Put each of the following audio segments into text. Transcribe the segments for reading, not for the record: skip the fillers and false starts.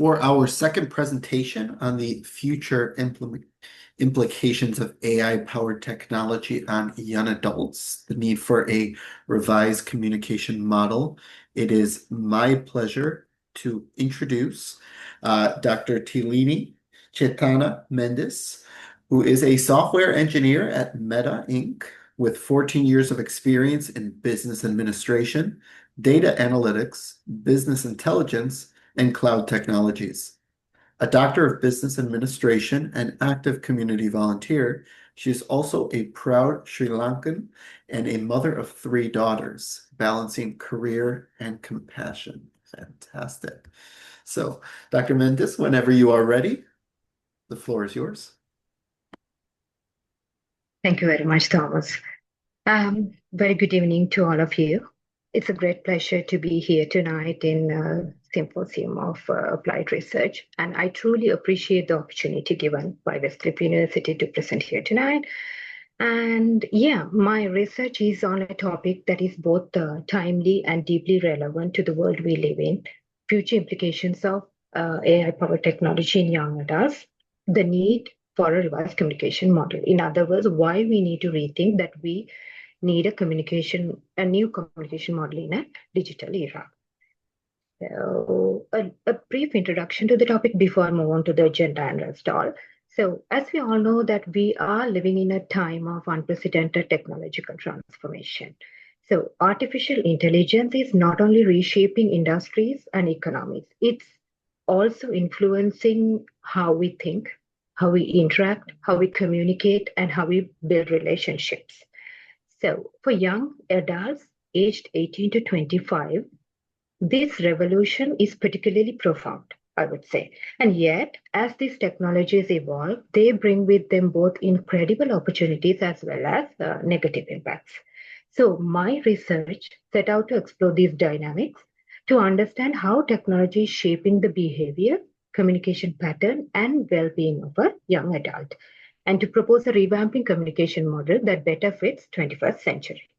For our second presentation on the future implications of AI-powered technology on young adults, the need for a revised communication model, it is my pleasure to introduce Dr. Tilini Chetana Mendes, who is a software engineer at Meta Inc. with 14 years of experience in business administration, data analytics, business intelligence, and cloud technologies. A doctor of business administration and active community volunteer, she is also a proud Sri Lankan and a mother of 3 daughters, balancing career and compassion. Fantastic. So, Dr. Mendes, whenever you are ready, the floor is yours. Thank you very much, Thomas. Very good evening to all of you. It's a great pleasure to be here tonight in a symposium of applied research, and I truly appreciate the opportunity given by Westcliff University to present here tonight. And yeah, my research is on a topic that is both timely and deeply relevant to the world we live in, future implications of AI-powered technology in young adults, the need for a revised communication model. In other words, why we need to rethink that we need a new communication model in a digital era. So a brief introduction to the topic before I move on to the agenda and rest all. So as we all know that we are living in a time of unprecedented technological transformation. So artificial intelligence is not only reshaping industries and economies, it's also influencing how we think, how we interact, how we communicate, and how we build relationships. So for young adults aged 18 to 25, this revolution is particularly profound, I would say. And yet, as these technologies evolve, they bring with them both incredible opportunities as well as negative impacts. So my research set out to explore these dynamics to understand how technology is shaping the behavior, communication pattern, and well-being of a young adult, and to propose a revamping communication model that better fits 21st century.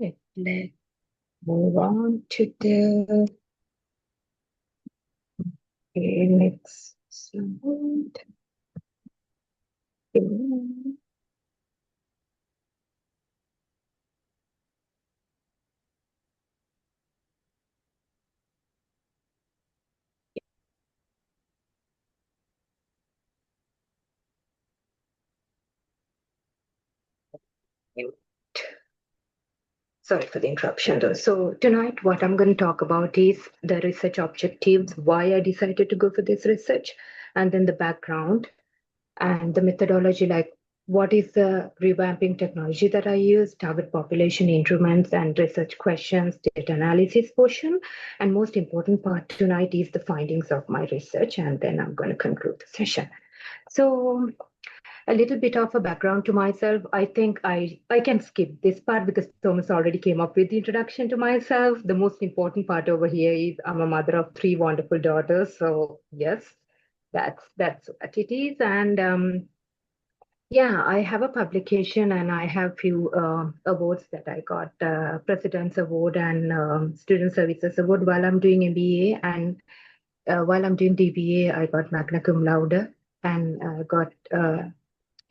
Okay, let's move on to the next slide. Sorry for the interruption though. So tonight what I'm going to talk about is the research objectives, why I decided to go for this research, and then the background and the methodology, like what is the revamping technology that I use, target population instruments and research questions, data analysis portion. And most important part tonight is the findings of my research, and then I'm going to conclude the session. So a little bit of a background to myself. I think I can skip this part because Thomas already came up with the introduction to myself. The most important part over here is I'm a mother of 3 wonderful daughters. So yes, that's what it is. And yeah, I have a publication and I have few awards that I got, President's Award and Student Services Award while I'm doing MBA, and while I'm doing DBA, I got magna cum laude and got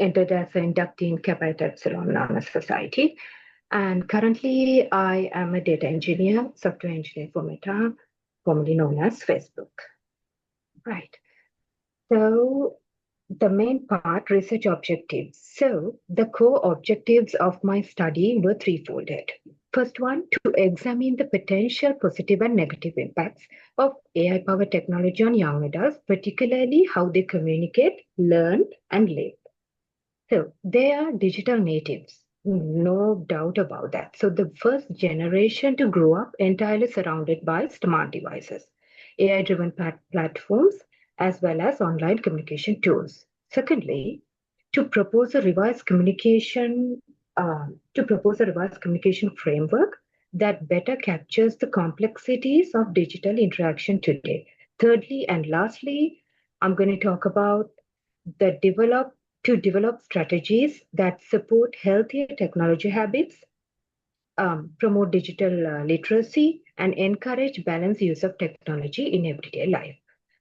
entered as an inductee in Kappa Eta Epsilon Honor Society. And currently, I am a data engineer, software engineer for Meta, formerly known as Facebook. Right. So the main part, research objectives. So the core objectives of my study were threefolded. First one, to examine the potential positive and negative impacts of AI-powered technology on young adults, particularly how they communicate, learn, and live. So they are digital natives, no doubt about that. So the first generation to grow up entirely surrounded by smart devices, AI-driven platforms, as well as online communication tools. Secondly, to propose a revised communication framework that better captures the complexities of digital interaction today. Thirdly, and lastly, I'm going to talk about the develop strategies that support healthier technology habits, promote digital literacy, and encourage balanced use of technology in everyday life.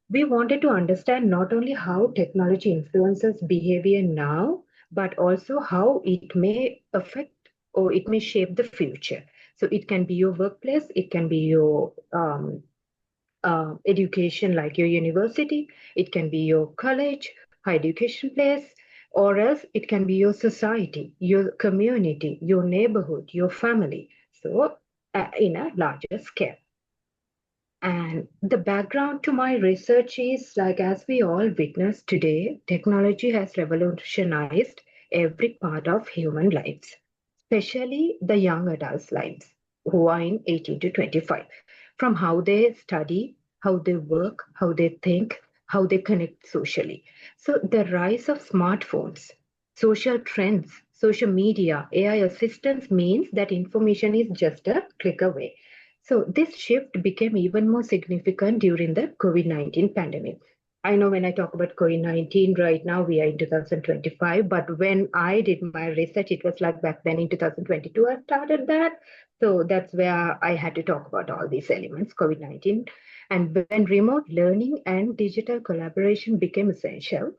We wanted to understand not only how technology influences behavior now, but also how it may affect or it may shape the future. So it can be your workplace, it can be your education like your university, it can be your college, higher education place, or else it can be your society, your community, your neighborhood, your family. So, in a larger scale. And the background to my research is like, as we all witness today, technology has revolutionized every part of human lives, especially the young adults' lives who are in 18 to 25. From how they study, how they work, how they think, how they connect socially. So, the rise of smartphones, social trends, social media, AI assistance means that information is just a click away. So this shift became even more significant during the COVID-19 pandemic. I know when I talk about COVID-19 right now, we are in 2025, but when I did my research, it was like back then in 2022, I started that. So that's where I had to talk about all these elements, COVID-19. And when remote learning and digital collaboration became essential,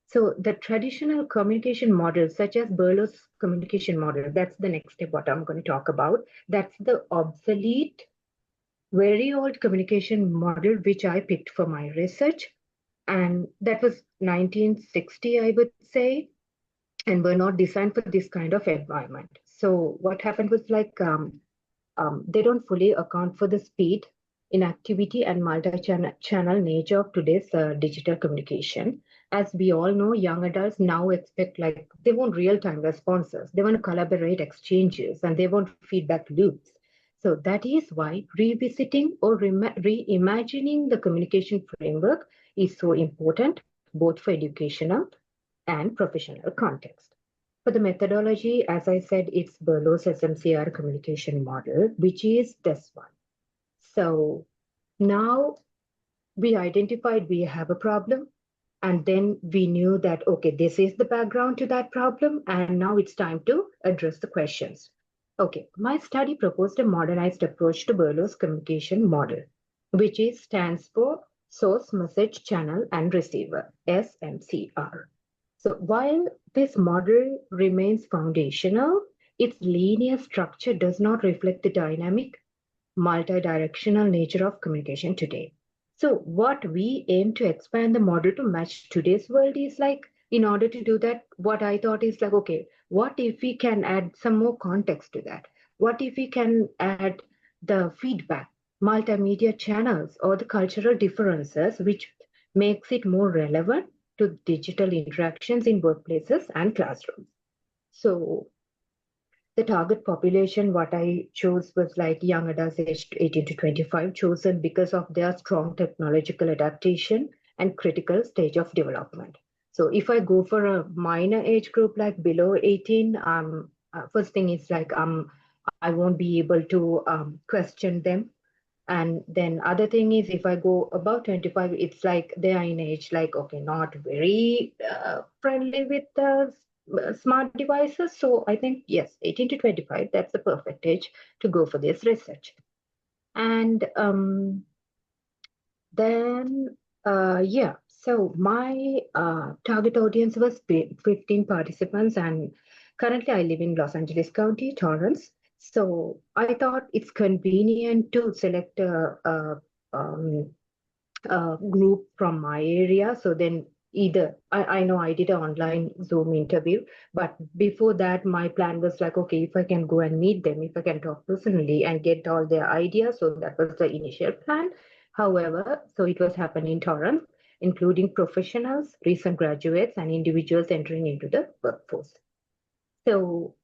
so the traditional communication model, such as Berlo's communication model, that's the next step what I'm going to talk about. That's the obsolete, very old communication model which I picked for my research. And that was 1960, I would say, and were not designed for this kind of environment. So what happened was like they don't fully account for the speed, inactivity, and multi-channel nature of today's digital communication. As we all know, young adults now expect like they want real-time responses, they want collaborate exchanges, and they want feedback loops. So that is why revisiting or reimagining the communication framework is so important, both for educational and professional context. For the methodology, as I said, it's Berlo's SMCR communication model, which is this one. So now we identified we have a problem, and then we knew that, okay, this is the background to that problem, and now it's time to address the questions. Okay, my study proposed a modernized approach to Berlo's communication model, which is stands for Source Message Channel and Receiver, SMCR. So while this model remains foundational, its linear structure does not reflect the dynamic, multi-directional nature of communication today. So what we aim to expand the model to match today's world is like, in order to do that, what I thought is like, okay, what if we can add some more context to that? What if we can add the feedback, multimedia channels, or the cultural differences, which makes it more relevant to digital interactions in workplaces and classrooms? So the target population, what I chose was like young adults aged 18 to 25, chosen because of their strong technological adaptation and critical stage of development. So if I go for a minor age group like below 18, first thing is like I won't be able to question them. And then other thing is if I go above 25, it's like they are in age like, okay, not very friendly with the smart devices. So I think, yes, 18 to 25, that's the perfect age to go for this research. And then, yeah, so my target audience was 15 participants, and currently I live in Los Angeles County, Torrance. So I thought it's convenient to select um, group from my area. So then either I know I did an online Zoom interview, but before that, my plan was like, okay, if I can go and meet them, if I can talk personally and get all their ideas. So that was the initial plan. However, so it was happening in Torrance, including professionals, recent graduates, and individuals entering into the workforce. So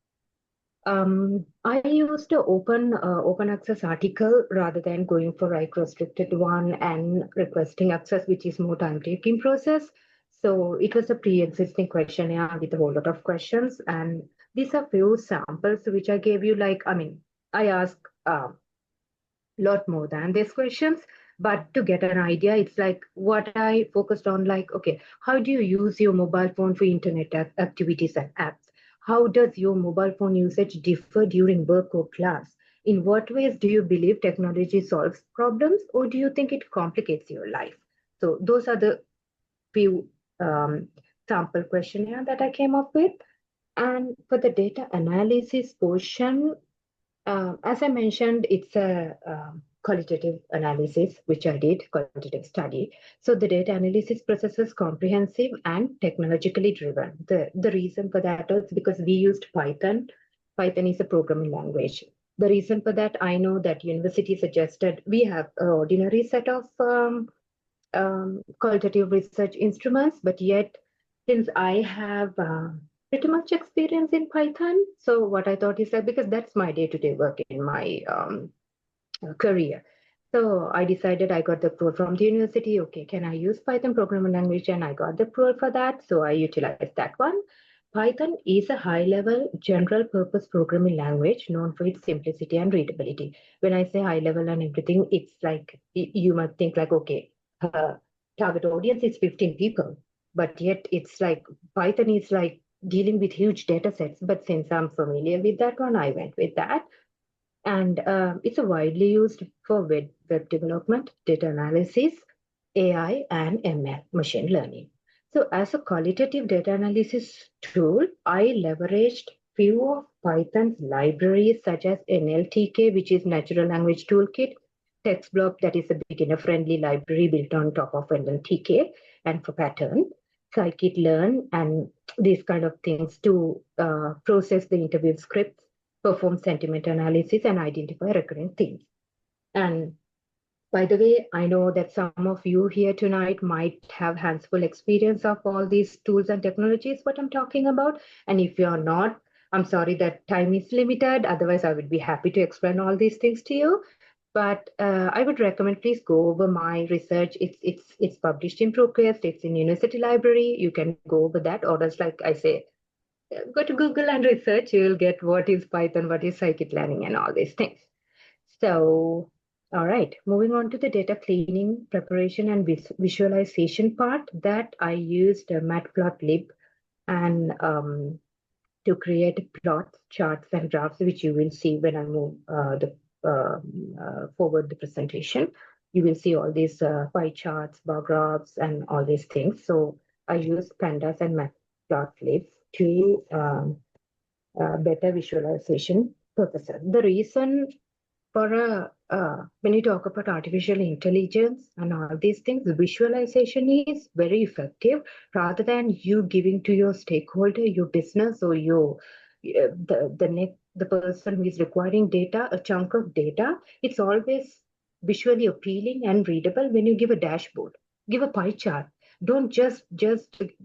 I used the open access article rather than going for like restricted one and requesting access, which is more time taking process. So it was a pre-existing questionnaire with a whole lot of questions, and these are few samples which I gave you. Like, I mean, I asked lot more than these questions, but to get an idea, it's like what I focused on, like, okay, how do you use your mobile phone for internet activities and apps? How does your mobile phone usage differ during work or class? In what ways do you believe technology solves problems, or do you think it complicates your life? So those are the few sample questionnaire that I came up with. And for the data analysis portion, as I mentioned, it's a qualitative analysis, which I did, qualitative study. So the data analysis process is comprehensive and technologically driven. The reason for that is because we used Python. Python is a programming language. The reason for that, I know that university suggested we have an ordinary set of qualitative research instruments, but yet since I have pretty much experience in Python, so what I thought is that because that's my day-to-day work in my career. So I decided I got the approval from the university. Okay, can I use Python programming language? And I got the approval for that. So I utilized that one. Python is a high-level general purpose programming language known for its simplicity and readability. When I say high level and everything, it's like you might think like, okay, target audience is 15 people, but yet it's like Python is like dealing with huge data sets. But since I'm familiar with that one, I went with that. And it's a widely used for web development, data analysis, AI, and ML, machine learning. So as a qualitative data analysis tool, I leveraged few of Python's libraries such as NLTK, which is Natural Language Toolkit, TextBlob, that is a beginner-friendly library built on top of NLTK, and for pattern, scikit-learn, and these kind of things to process the interview scripts, perform sentiment analysis, and identify recurring themes. And by the way, I know that some of you here tonight might have hands-full experience of all these tools and technologies, what I'm talking about. And if you're not, I'm sorry that time is limited. Otherwise, I would be happy to explain all these things to you. But I would recommend please go over my research. It's published in ProQuest. It's in University Library. You can go over that. Or else, like I say, go to Google and research. You will get what is Python, what is scikit-learning, and all these things. So, all right, moving on to the data cleaning, preparation, and visualization part that I used Matplotlib and to create plots, charts, and graphs, which you will see when I move forward the presentation. You will see all these pie charts, bar graphs, and all these things. So I use pandas and Matplotlib to better visualization purposes. The reason for when you talk about artificial intelligence and all these things, visualization is very effective rather than you giving to your stakeholder, your business, or your the person who is requiring data, a chunk of data. It's always visually appealing and readable when you give a dashboard, give a pie chart. Don't just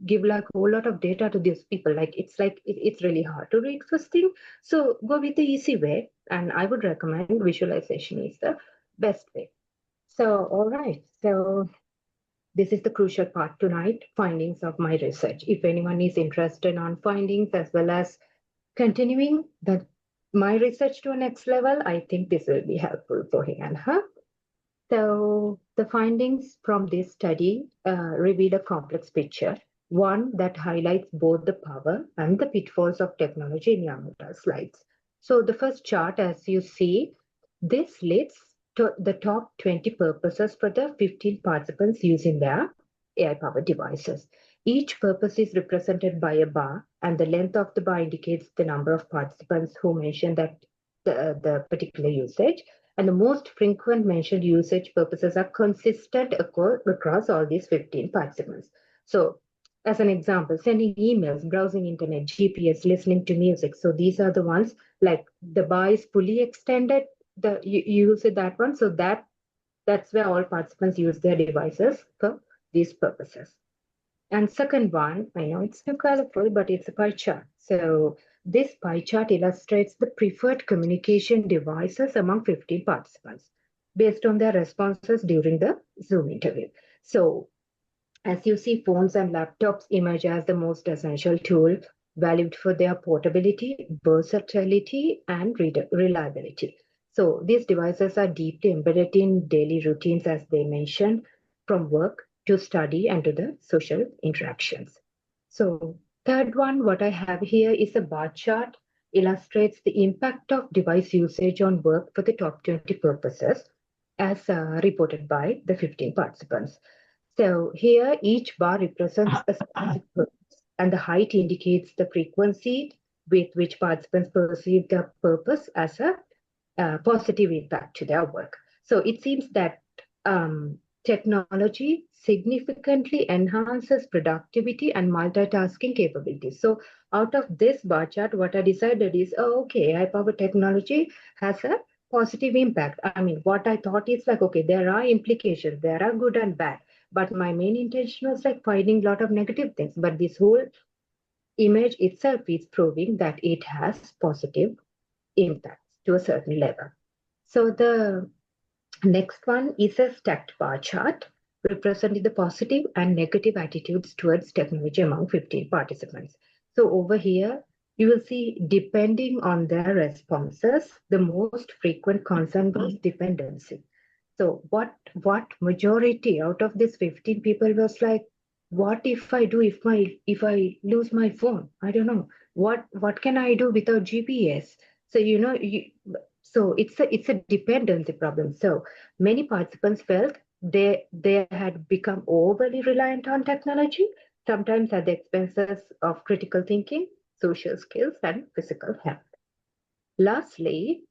give like a whole lot of data to these people. It's really hard to read first thing. So go with the easy way, and I would recommend visualization is the best way. So, all right. So this is the crucial part tonight, findings of my research. If anyone is interested on findings as well as continuing my research to a next level, I think this will be helpful for him and her. So the findings from this study reveal a complex picture, one that highlights both the power and the pitfalls of technology in young adult slides. So the first chart, as you see, this lists the top 20 purposes for the 15 participants using their AI-powered devices. Each purpose is represented by a bar, and the length of the bar indicates the number of participants who mentioned that the particular usage. And the most frequent mentioned usage purposes are consistent across all these 15 participants. So as an example, sending emails, browsing internet, GPS, listening to music. So these are the ones like the bar is fully extended, you use it that one. So that's where all participants use their devices for these purposes. And second one, I know it's too colorful, but it's a pie chart. So this pie chart illustrates the preferred communication devices among 15 participants based on their responses during the Zoom interview. So as you see, phones and laptops emerge as the most essential tool, valued for their portability, versatility, and reliability. So these devices are deeply embedded in daily routines, as they mentioned, from work to study and to the social interactions. So third one, what I have here is a bar chart illustrates the impact of device usage on work for the top 20 purposes as reported by the 15 participants. So here each bar represents a specific purpose and the height indicates the frequency with which participants perceive the purpose as a positive impact to their work. So it seems that technology significantly enhances productivity and multitasking capabilities. So out of this bar chart, what I decided is, oh, okay, AI-powered technology has a positive impact. I mean, what I thought is like, okay, there are implications, there are good and bad, but my main intention was like finding a lot of negative things. But this whole image itself is proving that it has positive impacts to a certain level. So the next one is a stacked bar chart representing the positive and negative attitudes towards technology among 15 participants. So over here, you will see, depending on their responses, the most frequent concern was dependency. So what majority out of this 15 people was like, what if I do if I lose my phone? I don't know. What can I do without GPS? So so it's a dependency problem. So many participants felt they had become overly reliant on technology, sometimes at the expenses of critical thinking, social skills, and physical health. Lastly,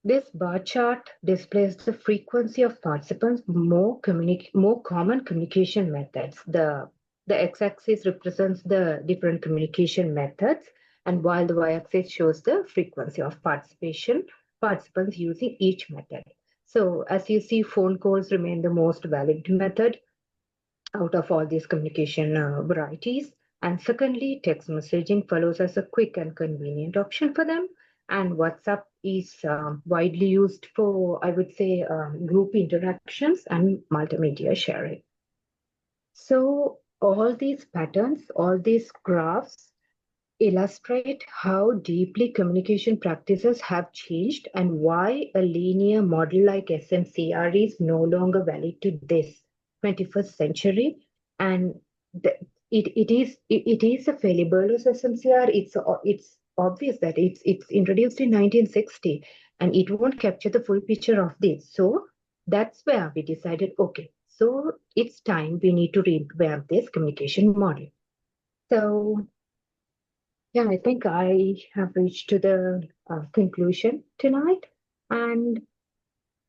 this bar chart displays the frequency of participants' more common communication methods. The x-axis represents the different communication methods, and while the y-axis shows the frequency of participants using each method. So as you see, phone calls remain the most valid method out of all these communication varieties. And secondly, text messaging follows as a quick and convenient option for them. And WhatsApp is widely used for, I would say, group interactions and multimedia sharing. So all these patterns, all these graphs illustrate how deeply communication practices have changed and why a linear model like SMCR is no longer valid to this 21st century. And the, it is a fairly Berlo's SMCR. It's obvious that it's introduced in 1960 and it won't capture the full picture of this. So that's where we decided, okay, so it's time we need to revamp this communication model. So yeah, I think I have reached to the conclusion tonight. And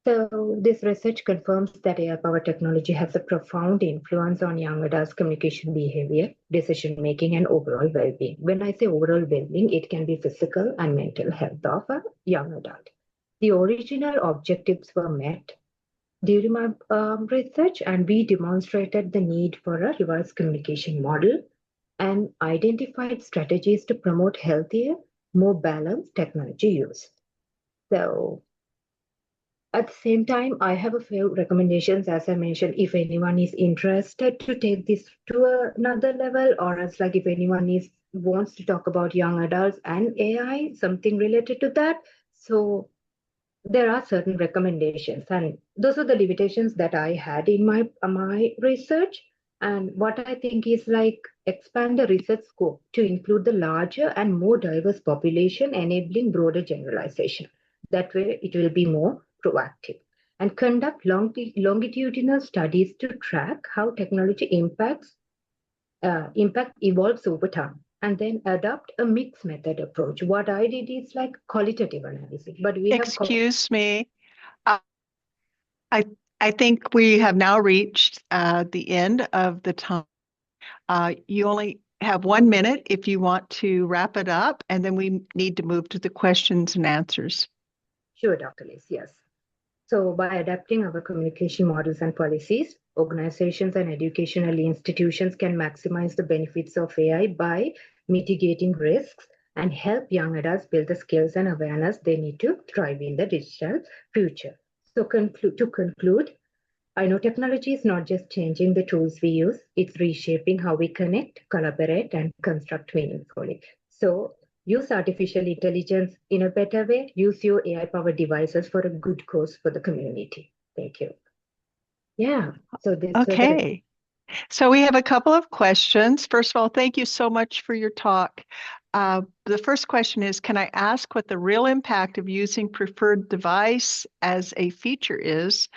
so this research confirms that AI-powered technology has a profound influence on young adults' communication behavior, decision-making, and overall well-being. When I say overall well-being, it can be physical and mental health of a young adult. The original objectives were met during my research, and we demonstrated the need for a revised communication model and identified strategies to promote healthier, more balanced technology use. So at the same time, I have a few recommendations, as I mentioned, if anyone is interested to take this to another level, or else like if anyone wants to talk about young adults and AI, something related to that. So there are certain recommendations, and those are the limitations that I had in my research. And what I think is like expand the research scope to include the larger and more diverse population, enabling broader generalization. That way, it will be more proactive. And conduct longitudinal studies to track how technology impact evolves over time, and then adopt a mixed method approach. What I did is like qualitative analysis, but we have Excuse me. Uh, I I think we have now reached the end of the time. You only have 1 minute if you want to wrap it up, and then we need to move to the questions and answers. Sure, Dr. Liz, yes. So by adapting our communication models and policies, organizations and educational institutions can maximize the benefits of AI by mitigating risks and help young adults build the skills and awareness they need to thrive in the digital future. So to conclude, I know technology is not just changing the tools we use, it's reshaping how we connect, collaborate, and construct meaningfully. So use artificial intelligence in a better way. Use your AI-powered devices for a good cause for the community. Thank you. Yeah, so this was Okay. So we have a couple of questions. First of all, thank you so much for your talk. The first question is, can I ask what the real impact of using preferred device as a feature is?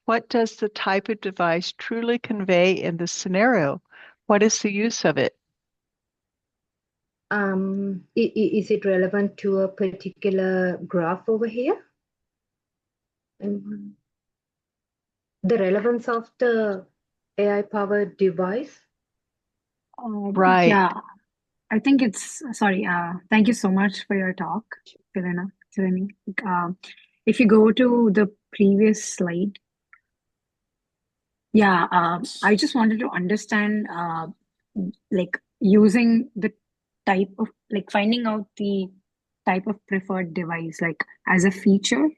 What does the type of device truly convey in this scenario? What is the use of it? Is it relevant to a particular graph over here? The relevance of the AI-powered device? Right. Yeah, I think sorry, thank you so much for your talk, Selena. If you go to the previous slide, yeah, I just wanted to understand, like using the type of, like finding out the type of preferred device, like as a feature,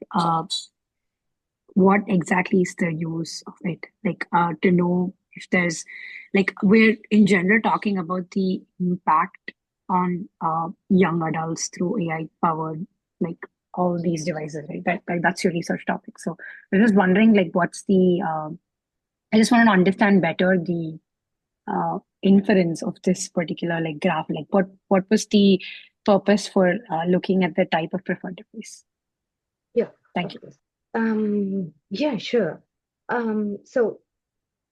what exactly is the use of it? Like, to know if there's, like, we're in general talking about the impact on young adults through AI powered, like all these devices, right? That's your research topic. So I was just wondering, like, I just want to understand better the inference of this particular like graph. Like, what was the purpose for looking at the type of preferred device? Yeah, Thank you. Yeah, sure. So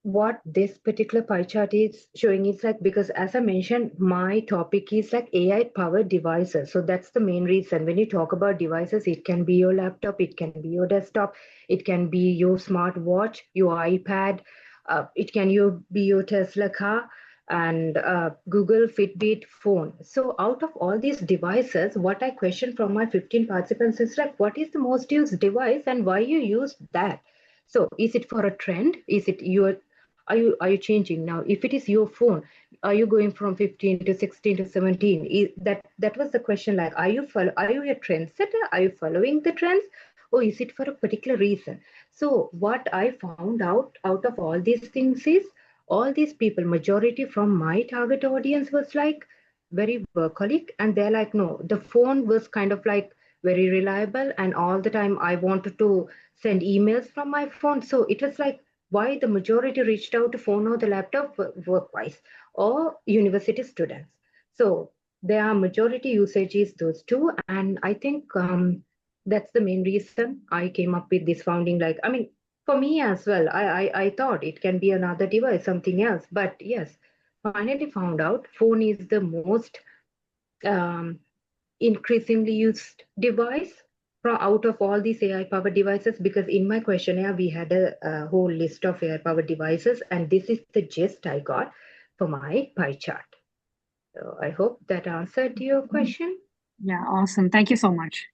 what this particular pie chart is showing is like, because as I mentioned, my topic is like AI powered devices. So that's the main reason. When you talk about devices, it can be your laptop, it can be your desktop, it can be your smartwatch, your iPad, it can be your Tesla car, and Google Fitbit phone. So out of all these devices, what I question from my 15 participants is like, what is the most used device and why you use that? So is it for a trend? Is it your, are you changing now? If it is your phone, are you going from 15 to 16 to 17? That was the question. Like, are you a trendsetter? Are you following the trends, or is it for a particular reason? So what I found out of all these things is, all these people, majority from my target audience, was like very workaholic, and they're like, no, the phone was kind of like very reliable, and all the time I wanted to send emails from my phone. So it was like, why the majority reached out to phone or the laptop work-wise, or university students. So there are majority usages those two, and I think that's the main reason I came up with this founding. Like, I mean, for me as well, I thought it can be another device, something else, but yes, finally found out phone is the most um, increasingly used device from out of all these AI powered devices, because in my questionnaire we had a whole list of AI powered devices, and this is the gist I got for my pie chart. So I hope that answered your question. Yeah, awesome. Thank you so much.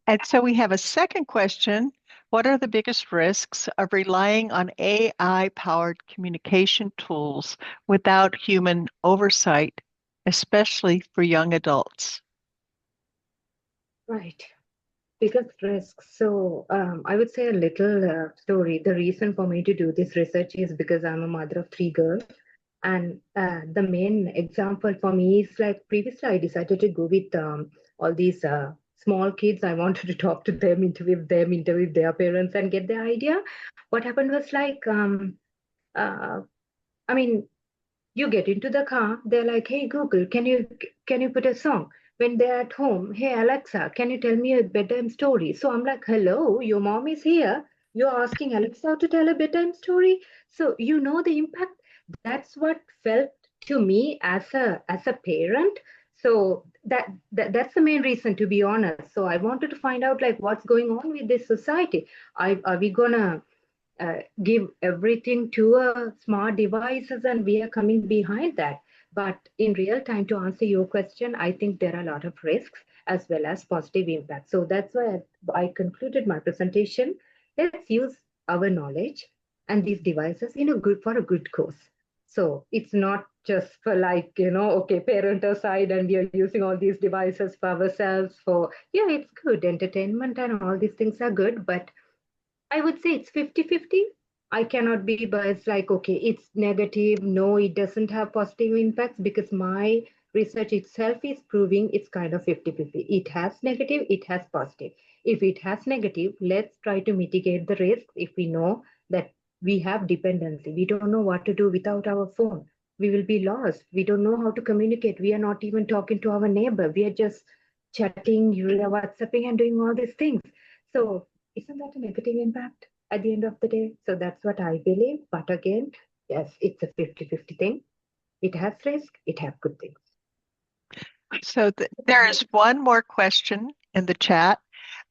And so we have a second question. What are the biggest risks of relying on AI-powered communication tools without human oversight, especially for young adults? Right. Biggest risks. So I would say a little story. The reason for me to do this research is because I'm a mother of three girls. And the main example for me is like, previously I decided to go with all these small kids. I wanted to talk to them, interview their parents, and get their idea. What happened was like, uh, I mean, you get into the car, they're like, hey Google, can you put a song? When they're at home, hey Alexa, can you tell me a bedtime story? So I'm like, hello, your mom is here, you're asking Alexa to tell a bedtime story. So you know the impact. That's what felt to me as a parent. So that's the main reason, to be honest. So I wanted to find out like, what's going on with this society. Are we gonna give everything to smart devices and we are coming behind that? But in real time, to answer your question, I think there are a lot of risks as well as positive impact. So that's why I concluded my presentation. Let's use our knowledge and these devices for a good cause. So it's not just for like, okay, parental side, and we are using all these devices for ourselves. For, yeah, it's good entertainment and all these things are good, but I would say it's 50-50. I cannot be biased like, okay, it's negative. No, it doesn't have positive impacts, because my research itself is proving it's kind of 50-50. It has negative, it has positive. If it has negative, let's try to mitigate the risk if we know that we have dependency. We don't know what to do without our phone. we will be lost. We don't know how to communicate. We are not even talking to our neighbor. We are just chatting, WhatsApping, and doing all these things. So, isn't that a negative impact at the end of the day? So, that's what I believe. But again, yes, it's a 50-50 thing. It has risk, it has good things. So there is one more question in the chat,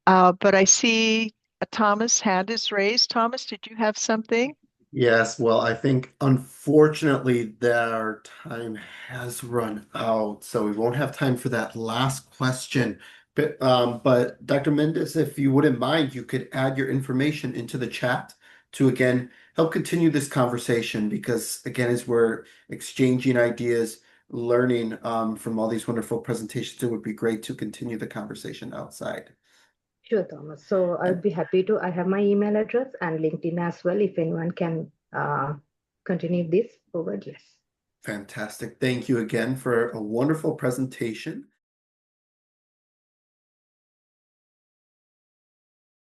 but I see Thomas' hand is raised. Thomas, did you have something? Yes, well, I think unfortunately their time has run out, so we won't have time for that last question. But Dr. Mendez, if you wouldn't mind, you could add your information into the chat to again help continue this conversation because again, as we're exchanging ideas, learning from all these wonderful presentations, it would be great to continue the conversation outside. Sure, Thomas. So I'll be happy to. I have my email address and LinkedIn as well. If anyone can continue this forward, yes. Fantastic. Thank you again for a wonderful presentation.